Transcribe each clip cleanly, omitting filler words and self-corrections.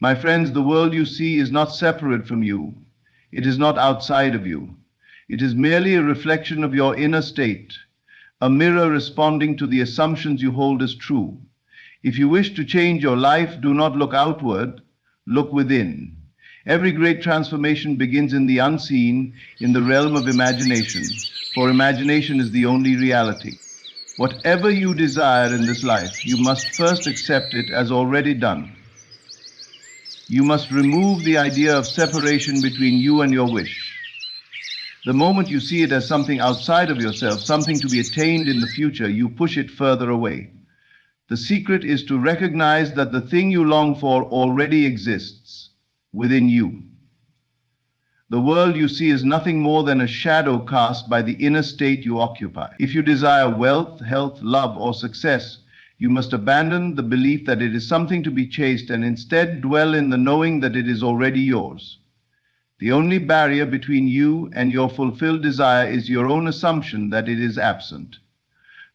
My friends, the world you see is not separate from you. It is not outside of you. It is merely a reflection of your inner state, a mirror responding to the assumptions you hold as true. If you wish to change your life, do not look outward, look within. Every great transformation begins in the unseen, in the realm of imagination, for imagination is the only reality. Whatever you desire in this life, you must first accept it as already done. You must remove the idea of separation between you and your wish. The moment you see it as something outside of yourself, something to be attained in the future, you push it further away. The secret is to recognize that the thing you long for already exists within you. The world you see is nothing more than a shadow cast by the inner state you occupy. If you desire wealth, health, love, or success, you must abandon the belief that it is something to be chased and instead dwell in the knowing that it is already yours. The only barrier between you and your fulfilled desire is your own assumption that it is absent.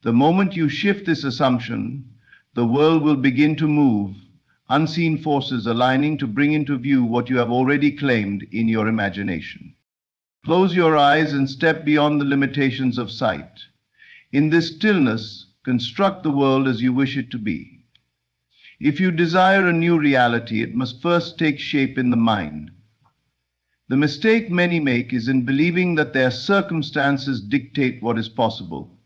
The moment you shift this assumption, the world will begin to move, unseen forces aligning to bring into view what you have already claimed in your imagination. Close your eyes and step beyond the limitations of sight. In this stillness, construct the world as you wish it to be. If you desire a new reality, it must first take shape in the mind. The mistake many make is in believing that their circumstances dictate what is possible.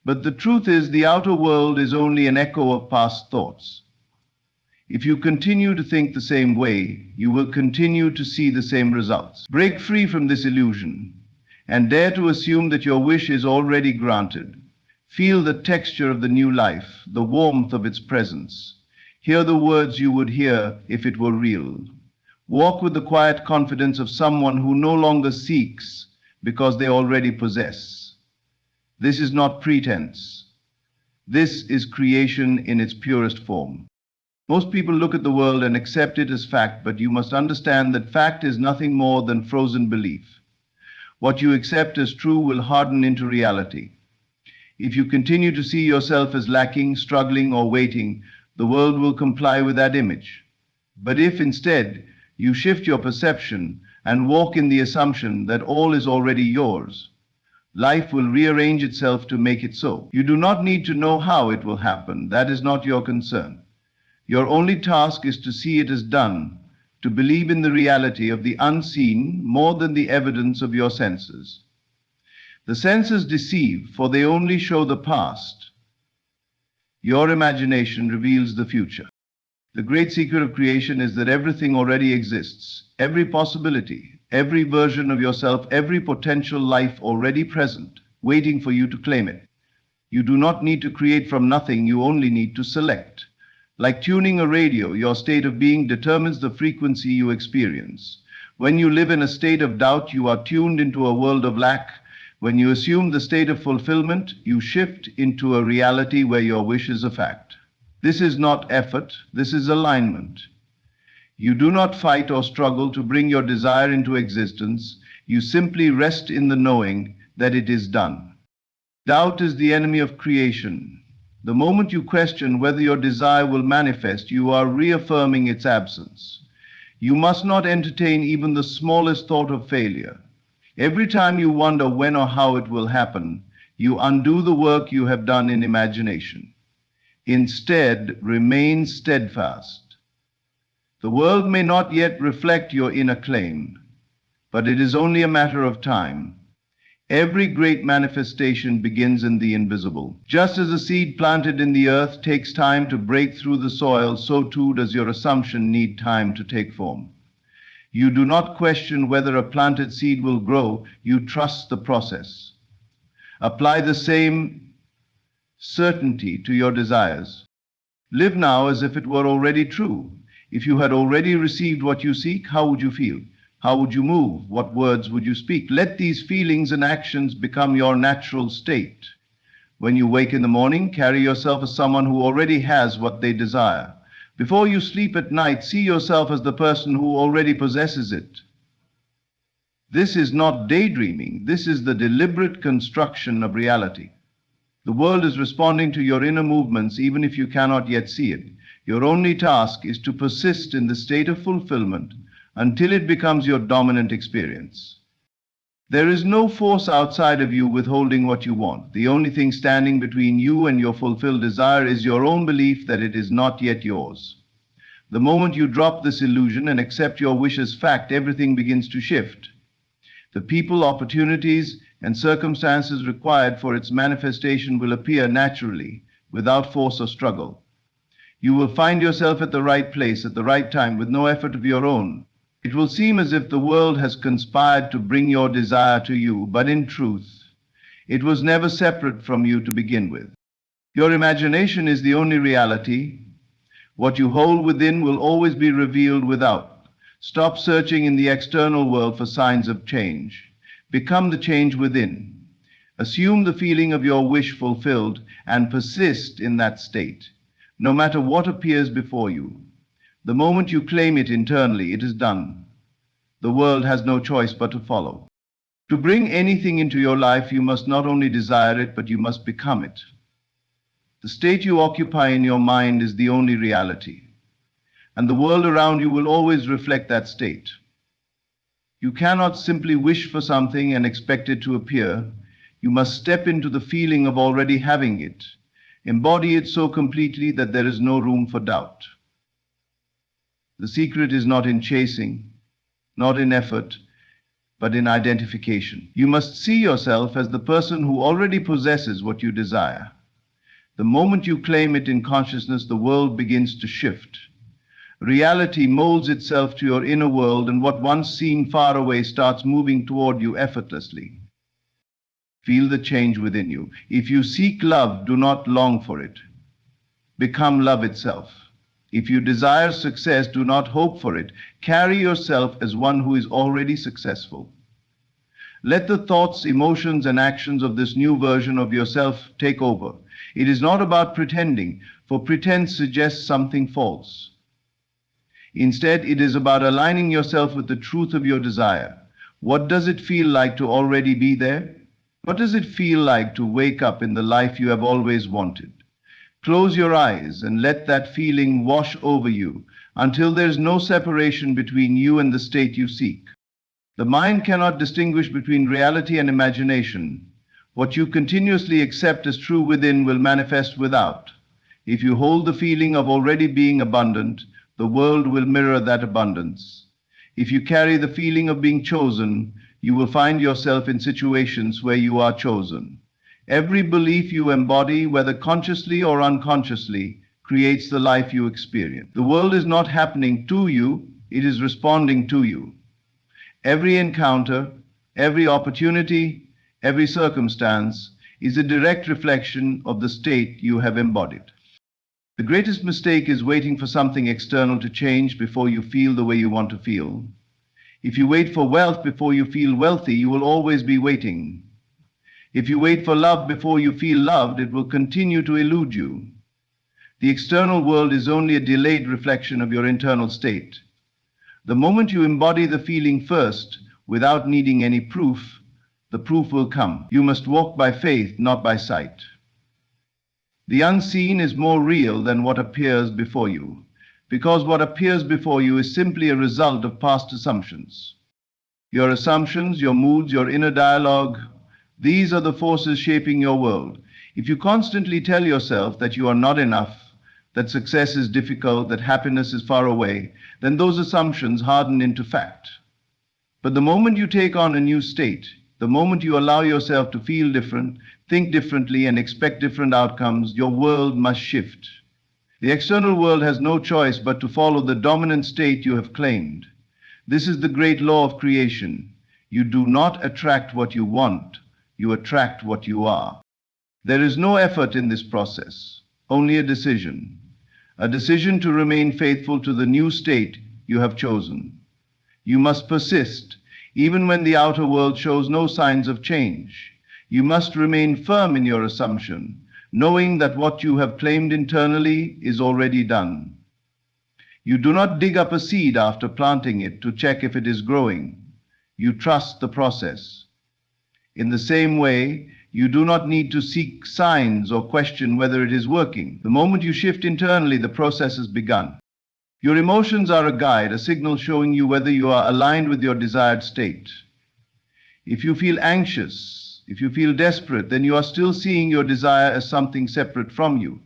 But the truth is, the outer world is only an echo of past thoughts. If you continue to think the same way, you will continue to see the same results. Break free from this illusion and dare to assume that your wish is already granted. Feel the texture of the new life, the warmth of its presence. Hear the words you would hear if it were real. Walk with the quiet confidence of someone who no longer seeks because they already possess. This is not pretense. This is creation in its purest form. Most people look at the world and accept it as fact, but you must understand that fact is nothing more than frozen belief. What you accept as true will harden into reality. If you continue to see yourself as lacking, struggling, or waiting, the world will comply with that image. But if instead you shift your perception and walk in the assumption that all is already yours, life will rearrange itself to make it so. You do not need to know how it will happen. That is not your concern. Your only task is to see it as done, to believe in the reality of the unseen more than the evidence of your senses. The senses deceive, for they only show the past. Your imagination reveals the future. The great secret of creation is that everything already exists. Every possibility, every version of yourself, every potential life already present, waiting for you to claim it. You do not need to create from nothing, you only need to select. Like tuning a radio, your state of being determines the frequency you experience. When you live in a state of doubt, you are tuned into a world of lack. When you assume the state of fulfillment, you shift into a reality where your wish is a fact. This is not effort, this is alignment. You do not fight or struggle to bring your desire into existence. You simply rest in the knowing that it is done. Doubt is the enemy of creation. The moment you question whether your desire will manifest, you are reaffirming its absence. You must not entertain even the smallest thought of failure. Every time you wonder when or how it will happen, you undo the work you have done in imagination. Instead, remain steadfast. The world may not yet reflect your inner claim, but it is only a matter of time. Every great manifestation begins in the invisible. Just as a seed planted in the earth takes time to break through the soil, so too does your assumption need time to take form. You do not question whether a planted seed will grow, you trust the process. Apply the same certainty to your desires. Live now as if it were already true. If you had already received what you seek, how would you feel? How would you move? What words would you speak? Let these feelings and actions become your natural state. When you wake in the morning, carry yourself as someone who already has what they desire. Before you sleep at night, see yourself as the person who already possesses it. This is not daydreaming. This is the deliberate construction of reality. The world is responding to your inner movements even if you cannot yet see it. Your only task is to persist in the state of fulfillment until it becomes your dominant experience. There is no force outside of you withholding what you want. The only thing standing between you and your fulfilled desire is your own belief that it is not yet yours. The moment you drop this illusion and accept your wish as fact, everything begins to shift. The people, opportunities, and circumstances required for its manifestation will appear naturally, without force or struggle. You will find yourself at the right place at the right time with no effort of your own. It will seem as if the world has conspired to bring your desire to you, but in truth, it was never separate from you to begin with. Your imagination is the only reality. What you hold within will always be revealed without. Stop searching in the external world for signs of change. Become the change within. Assume the feeling of your wish fulfilled and persist in that state, no matter what appears before you. The moment you claim it internally, it is done. The world has no choice but to follow. To bring anything into your life, you must not only desire it, but you must become it. The state you occupy in your mind is the only reality, and the world around you will always reflect that state. You cannot simply wish for something and expect it to appear. You must step into the feeling of already having it, embody it so completely that there is no room for doubt. The secret is not in chasing, not in effort, but in identification. You must see yourself as the person who already possesses what you desire. The moment you claim it in consciousness, the world begins to shift. Reality molds itself to your inner world, and what once seemed far away starts moving toward you effortlessly. Feel the change within you. If you seek love, do not long for it. Become love itself. If you desire success, do not hope for it. Carry yourself as one who is already successful. Let the thoughts, emotions, and actions of this new version of yourself take over. It is not about pretending, for pretense suggests something false. Instead, it is about aligning yourself with the truth of your desire. What does it feel like to already be there? What does it feel like to wake up in the life you have always wanted? Close your eyes and let that feeling wash over you until there is no separation between you and the state you seek. The mind cannot distinguish between reality and imagination. What you continuously accept as true within will manifest without. If you hold the feeling of already being abundant, the world will mirror that abundance. If you carry the feeling of being chosen, you will find yourself in situations where you are chosen. Every belief you embody, whether consciously or unconsciously, creates the life you experience. The world is not happening to you, it is responding to you. Every encounter, every opportunity, every circumstance is a direct reflection of the state you have embodied. The greatest mistake is waiting for something external to change before you feel the way you want to feel. If you wait for wealth before you feel wealthy, you will always be waiting. If you wait for love before you feel loved, it will continue to elude you. The external world is only a delayed reflection of your internal state. The moment you embody the feeling first, without needing any proof, the proof will come. You must walk by faith, not by sight. The unseen is more real than what appears before you, because what appears before you is simply a result of past assumptions. Your assumptions, your moods, your inner dialogue, these are the forces shaping your world. If you constantly tell yourself that you are not enough, that success is difficult, that happiness is far away, then those assumptions harden into fact. But the moment you take on a new state, the moment you allow yourself to feel different, think differently, and expect different outcomes, your world must shift. The external world has no choice but to follow the dominant state you have claimed. This is the great law of creation. You do not attract what you want, you attract what you are. There is no effort in this process, only a decision to remain faithful to the new state you have chosen. You must persist, even when the outer world shows no signs of change. You must remain firm in your assumption, knowing that what you have claimed internally is already done. You do not dig up a seed after planting it to check if it is growing. You trust the process. In the same way, You do not need to seek signs or question whether it is working. The moment you shift internally, the process has begun. Your emotions are a guide, a signal showing you whether you are aligned with your desired state. If you feel anxious, if you feel desperate, then you are still seeing your desire as something separate from you.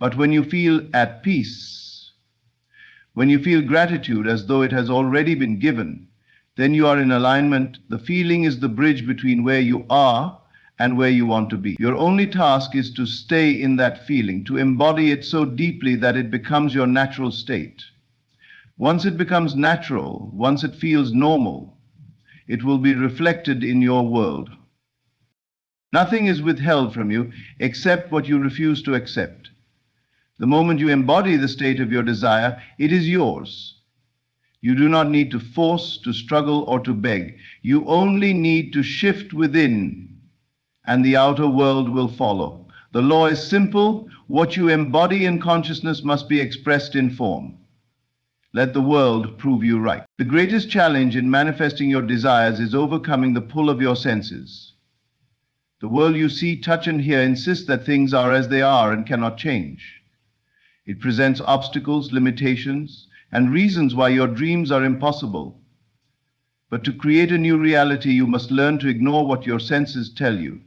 But when you feel at peace, when you feel gratitude as though it has already been given, then you are in alignment. The feeling is the bridge between where you are and where you want to be. Your only task is to stay in that feeling, to embody it so deeply that it becomes your natural state. Once it becomes natural, once it feels normal, it will be reflected in your world. Nothing is withheld from you except what you refuse to accept. The moment you embody the state of your desire, it is yours. You do not need to force, to struggle, or to beg. You only need to shift within, and the outer world will follow. The law is simple. What you embody in consciousness must be expressed in form. Let the world prove you right. The greatest challenge in manifesting your desires is overcoming the pull of your senses. The world you see, touch, and hear insists that things are as they are and cannot change. It presents obstacles, limitations, and reasons why your dreams are impossible. But to create a new reality, you must learn to ignore what your senses tell you.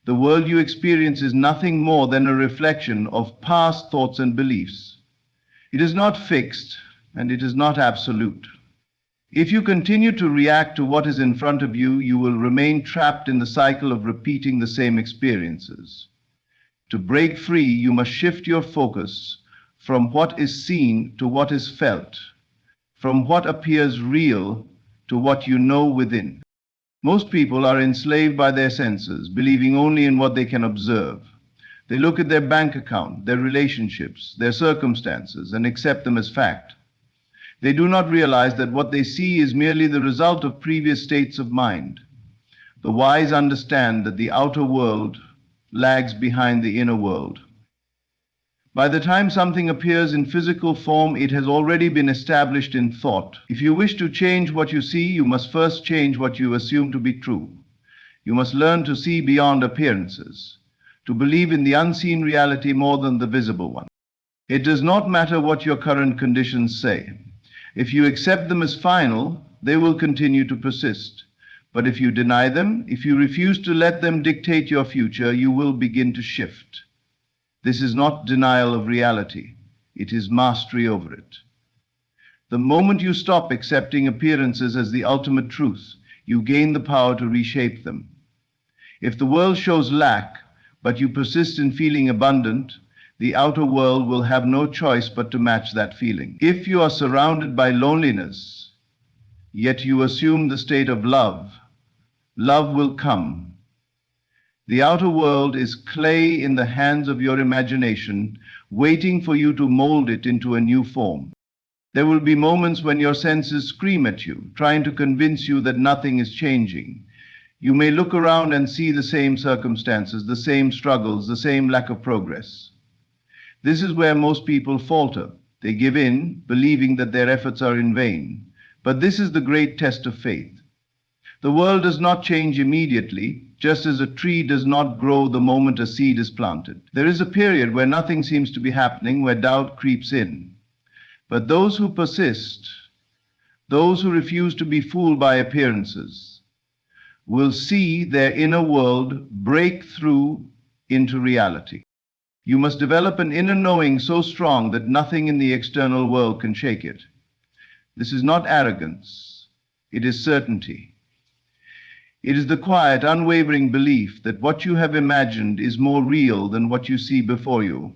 The world you experience is nothing more than a reflection of past thoughts and beliefs. It is not fixed, and it is not absolute. If you continue to react to what is in front of you, you will remain trapped in the cycle of repeating the same experiences. To break free, you must shift your focus from what is seen to what is felt, from what appears real to what you know within. Most people are enslaved by their senses, believing only in what they can observe. They look at their bank account, their relationships, their circumstances, and accept them as fact. They do not realize that what they see is merely the result of previous states of mind. The wise understand that the outer world lags behind the inner world. By the time something appears in physical form, it has already been established in thought. If you wish to change what you see, you must first change what you assume to be true. You must learn to see beyond appearances, to believe in the unseen reality more than the visible one. It does not matter what your current conditions say. If you accept them as final, they will continue to persist. But if you deny them, if you refuse to let them dictate your future, you will begin to shift. This is not denial of reality. It is mastery over it. The moment you stop accepting appearances as the ultimate truth, you gain the power to reshape them. If the world shows lack, but you persist in feeling abundant, the outer world will have no choice but to match that feeling. If you are surrounded by loneliness, yet you assume the state of love, love will come. The outer world is clay in the hands of your imagination, waiting for you to mold it into a new form. There will be moments when your senses scream at you, trying to convince you that nothing is changing. You may look around and see the same circumstances, the same struggles, the same lack of progress. This is where most people falter. They give in, believing that their efforts are in vain. But this is the great test of faith. The world does not change immediately, just as a tree does not grow the moment a seed is planted. There is a period where nothing seems to be happening, where doubt creeps in. But those who persist, those who refuse to be fooled by appearances, will see their inner world break through into reality. You must develop an inner knowing so strong that nothing in the external world can shake it. This is not arrogance, it is certainty. It is the quiet, unwavering belief that what you have imagined is more real than what you see before you.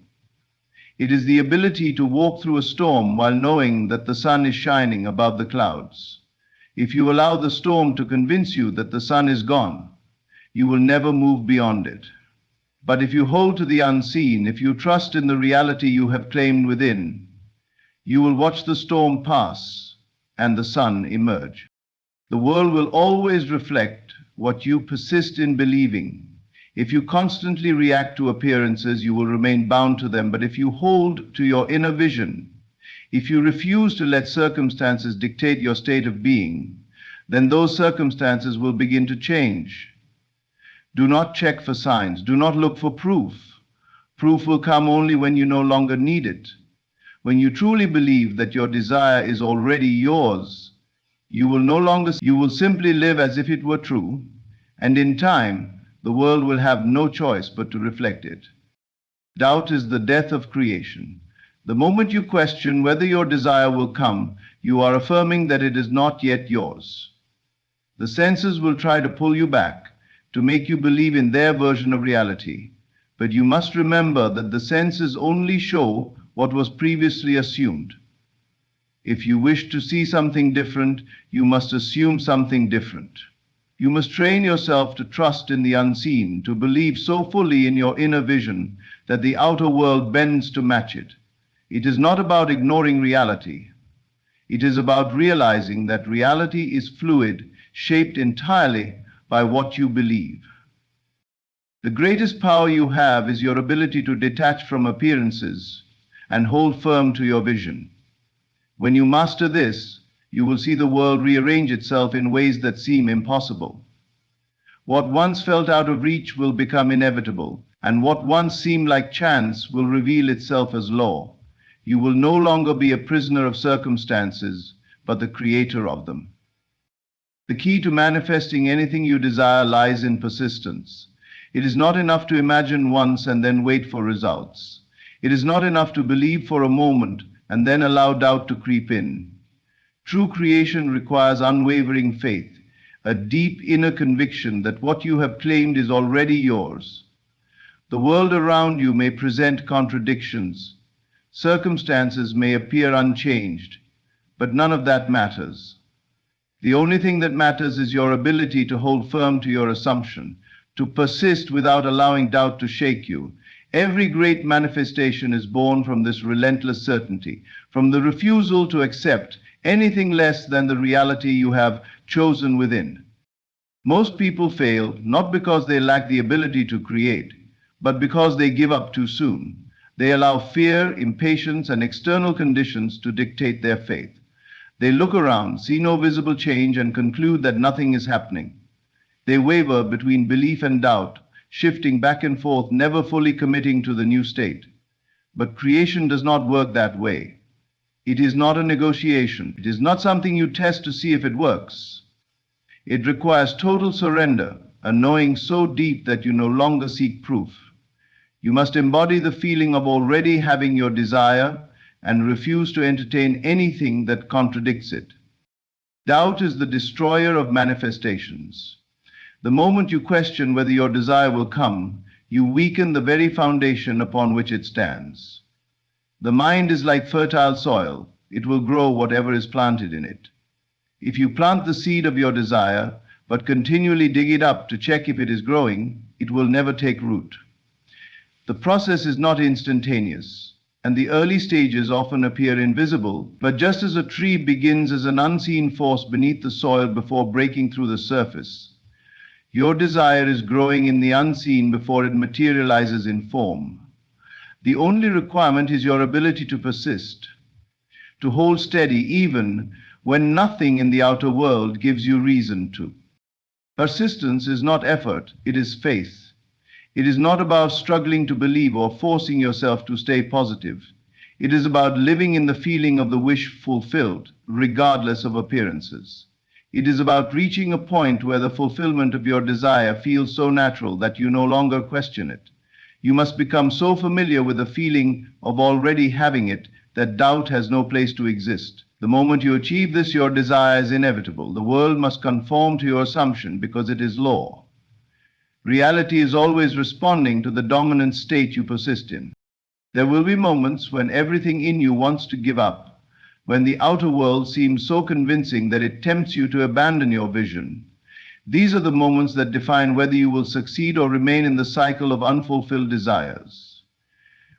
It is the ability to walk through a storm while knowing that the sun is shining above the clouds. If you allow the storm to convince you that the sun is gone, you will never move beyond it. But if you hold to the unseen, if you trust in the reality you have claimed within, you will watch the storm pass and the sun emerge. The world will always reflect what you persist in believing. If you constantly react to appearances, you will remain bound to them. But if you hold to your inner vision, if you refuse to let circumstances dictate your state of being, then those circumstances will begin to change. Do not check for signs. Do not look for proof. Proof will come only when you no longer need it. When you truly believe that your desire is already yours, you will simply live as if it were true, and in time, the world will have no choice but to reflect it. Doubt is the death of creation. The moment you question whether your desire will come, you are affirming that it is not yet yours. The senses will try to pull you back, to make you believe in their version of reality. But you must remember that the senses only show what was previously assumed. If you wish to see something different, you must assume something different. You must train yourself to trust in the unseen, to believe so fully in your inner vision that the outer world bends to match it. It is not about ignoring reality. It is about realizing that reality is fluid, shaped entirely by what you believe. The greatest power you have is your ability to detach from appearances and hold firm to your vision. When you master this, you will see the world rearrange itself in ways that seem impossible. What once felt out of reach will become inevitable, and what once seemed like chance will reveal itself as law. You will no longer be a prisoner of circumstances, but the creator of them. The key to manifesting anything you desire lies in persistence. It is not enough to imagine once and then wait for results. It is not enough to believe for a moment and then allow doubt to creep in. True creation requires unwavering faith, a deep inner conviction that what you have claimed is already yours. The world around you may present contradictions. Circumstances may appear unchanged, but none of that matters. The only thing that matters is your ability to hold firm to your assumption, to persist without allowing doubt to shake you. Every great manifestation is born from this relentless certainty, from the refusal to accept anything less than the reality you have chosen within. Most people fail not because they lack the ability to create, but because they give up too soon. They allow fear, impatience, and external conditions to dictate their faith. They look around, see no visible change, and conclude that nothing is happening. They waver between belief and doubt, shifting back and forth, never fully committing to the new state. But creation does not work that way. It is not a negotiation. It is not something you test to see if it works. It requires total surrender, a knowing so deep that you no longer seek proof. You must embody the feeling of already having your desire and refuse to entertain anything that contradicts it. Doubt is the destroyer of manifestations. The moment you question whether your desire will come, you weaken the very foundation upon which it stands. The mind is like fertile soil. It will grow whatever is planted in it. If you plant the seed of your desire, but continually dig it up to check if it is growing, it will never take root. The process is not instantaneous, and the early stages often appear invisible, but just as a tree begins as an unseen force beneath the soil before breaking through the surface, your desire is growing in the unseen before it materializes in form. The only requirement is your ability to persist, to hold steady even when nothing in the outer world gives you reason to. Persistence is not effort, it is faith. It is not about struggling to believe or forcing yourself to stay positive. It is about living in the feeling of the wish fulfilled, regardless of appearances. It is about reaching a point where the fulfillment of your desire feels so natural that you no longer question it. You must become so familiar with the feeling of already having it that doubt has no place to exist. The moment you achieve this, your desire is inevitable. The world must conform to your assumption because it is law. Reality is always responding to the dominant state you persist in. There will be moments when everything in you wants to give up, when the outer world seems so convincing that it tempts you to abandon your vision. These are the moments that define whether you will succeed or remain in the cycle of unfulfilled desires.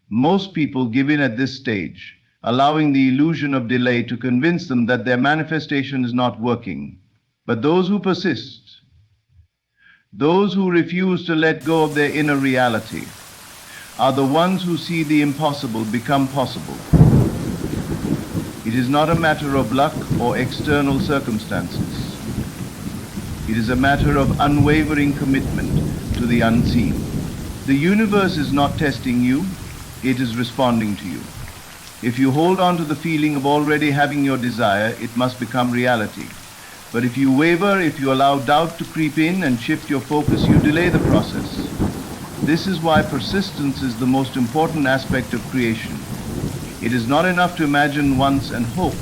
Most people give in at this stage, allowing the illusion of delay to convince them that their manifestation is not working. But those who persist, those who refuse to let go of their inner reality, are the ones who see the impossible become possible. It is not a matter of luck or external circumstances. It is a matter of unwavering commitment to the unseen. The universe is not testing you, it is responding to you. If you hold on to the feeling of already having your desire, it must become reality. But if you waver, if you allow doubt to creep in and shift your focus, you delay the process. This is why persistence is the most important aspect of creation. It is not enough to imagine once and hope.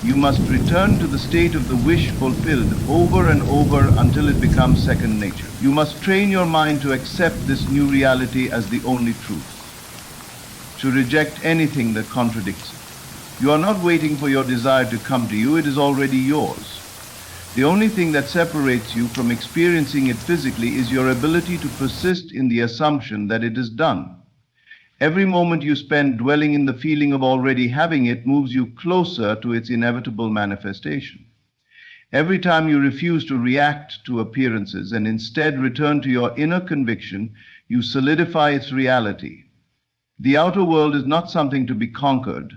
You must return to the state of the wish fulfilled over and over until it becomes second nature. You must train your mind to accept this new reality as the only truth, to reject anything that contradicts it. You are not waiting for your desire to come to you, it is already yours. The only thing that separates you from experiencing it physically is your ability to persist in the assumption that it is done. Every moment you spend dwelling in the feeling of already having it moves you closer to its inevitable manifestation. Every time you refuse to react to appearances and instead return to your inner conviction, you solidify its reality. The outer world is not something to be conquered.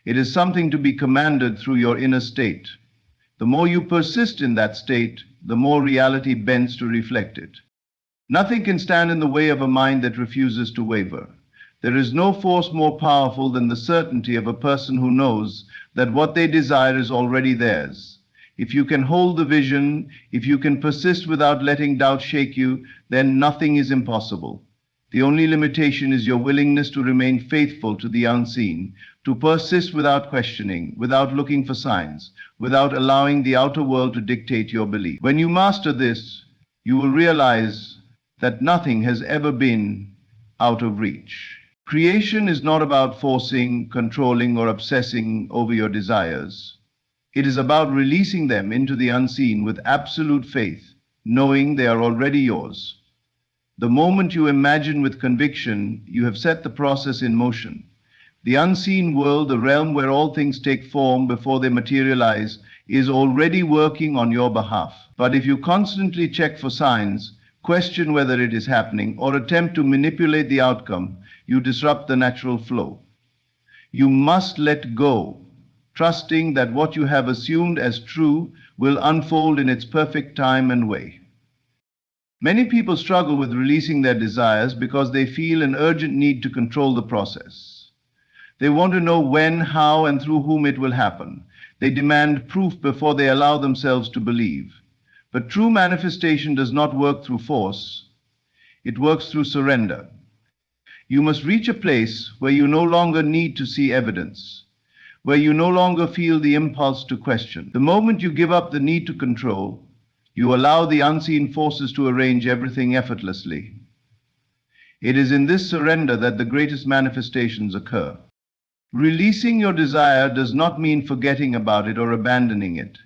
It is something to be commanded through your inner state. The more you persist in that state, the more reality bends to reflect it. Nothing can stand in the way of a mind that refuses to waver. There is no force more powerful than the certainty of a person who knows that what they desire is already theirs. If you can hold the vision, if you can persist without letting doubt shake you, then nothing is impossible. The only limitation is your willingness to remain faithful to the unseen, to persist without questioning, without looking for signs, without allowing the outer world to dictate your belief. When you master this, you will realize that nothing has ever been out of reach. Creation is not about forcing, controlling, or obsessing over your desires. It is about releasing them into the unseen with absolute faith, knowing they are already yours. The moment you imagine with conviction, you have set the process in motion. The unseen world, the realm where all things take form before they materialize, is already working on your behalf. But if you constantly check for signs, question whether it is happening, or attempt to manipulate the outcome, you disrupt the natural flow. You must let go, trusting that what you have assumed as true will unfold in its perfect time and way. Many people struggle with releasing their desires because they feel an urgent need to control the process. They want to know when, how, and through whom it will happen. They demand proof before they allow themselves to believe. But true manifestation does not work through force. It works through surrender. You must reach a place where you no longer need to see evidence, where you no longer feel the impulse to question. The moment you give up the need to control, you allow the unseen forces to arrange everything effortlessly. It is in this surrender that the greatest manifestations occur. Releasing your desire does not mean forgetting about it or abandoning it.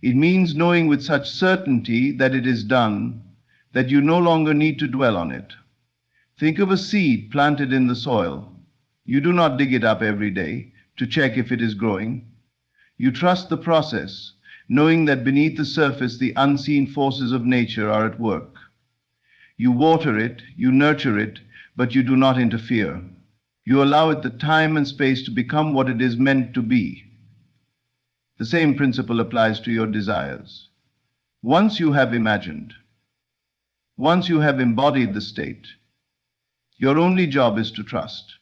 It means knowing with such certainty that it is done, that you no longer need to dwell on it. Think of a seed planted in the soil. You do not dig it up every day to check if it is growing. You trust the process, knowing that beneath the surface the unseen forces of nature are at work. You water it, you nurture it, but you do not interfere. You allow it the time and space to become what it is meant to be. The same principle applies to your desires. Once you have imagined, once you have embodied the state, your only job is to trust.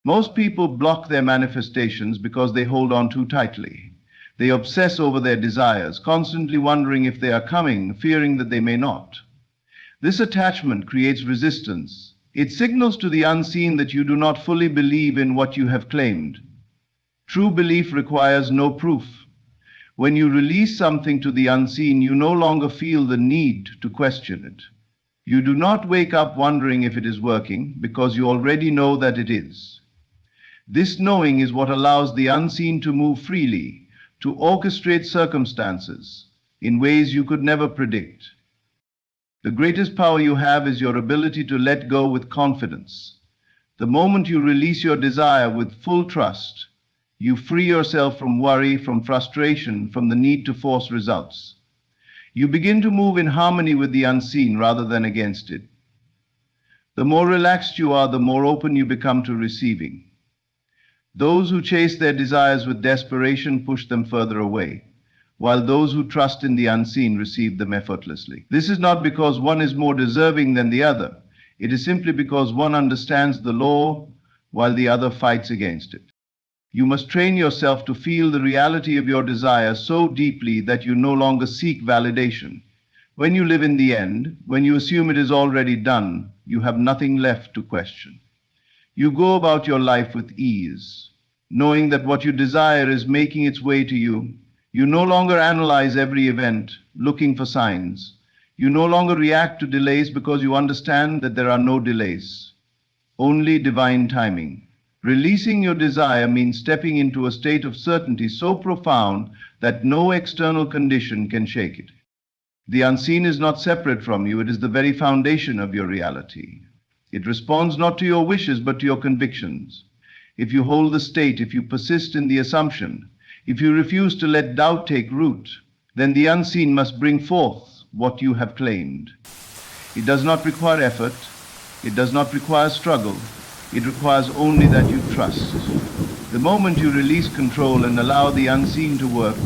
Most people block their manifestations because they hold on too tightly. They obsess over their desires, constantly wondering if they are coming, fearing that they may not. This attachment creates resistance. It signals to the unseen that you do not fully believe in what you have claimed. True belief requires no proof. When you release something to the unseen, you no longer feel the need to question it. You do not wake up wondering if it is working, because you already know that it is. This knowing is what allows the unseen to move freely, to orchestrate circumstances in ways you could never predict. The greatest power you have is your ability to let go with confidence. The moment you release your desire with full trust, you free yourself from worry, from frustration, from the need to force results. You begin to move in harmony with the unseen rather than against it. The more relaxed you are, the more open you become to receiving. Those who chase their desires with desperation push them further away. while those who trust in the unseen receive them effortlessly. This is not because one is more deserving than the other. It is simply because one understands the law while the other fights against it. You must train yourself to feel the reality of your desire so deeply that you no longer seek validation. When you live in the end, when you assume it is already done, you have nothing left to question. You go about your life with ease, knowing that what you desire is making its way to you. You no longer analyze every event, looking for signs. You no longer react to delays because you understand that there are no delays, only divine timing. Releasing your desire means stepping into a state of certainty so profound that no external condition can shake it. The unseen is not separate from you, it is the very foundation of your reality. It responds not to your wishes but to your convictions. If you hold the state, if you persist in the assumption, if you refuse to let doubt take root, then the unseen must bring forth what you have claimed. It does not require effort, it does not require struggle, it requires only that you trust. The moment you release control and allow the unseen to work,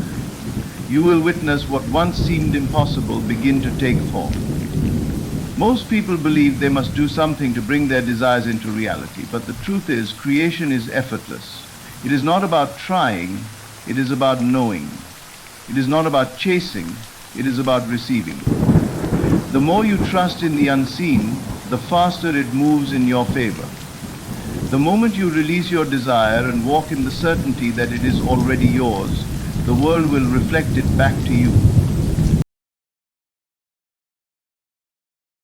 you will witness what once seemed impossible begin to take form. Most people believe they must do something to bring their desires into reality, but the truth is, creation is effortless. It is not about trying, it is about knowing. It is not about chasing, it is about receiving. The more you trust in the unseen, the faster it moves in your favor. The moment you release your desire and walk in the certainty that it is already yours, the world will reflect it back to you.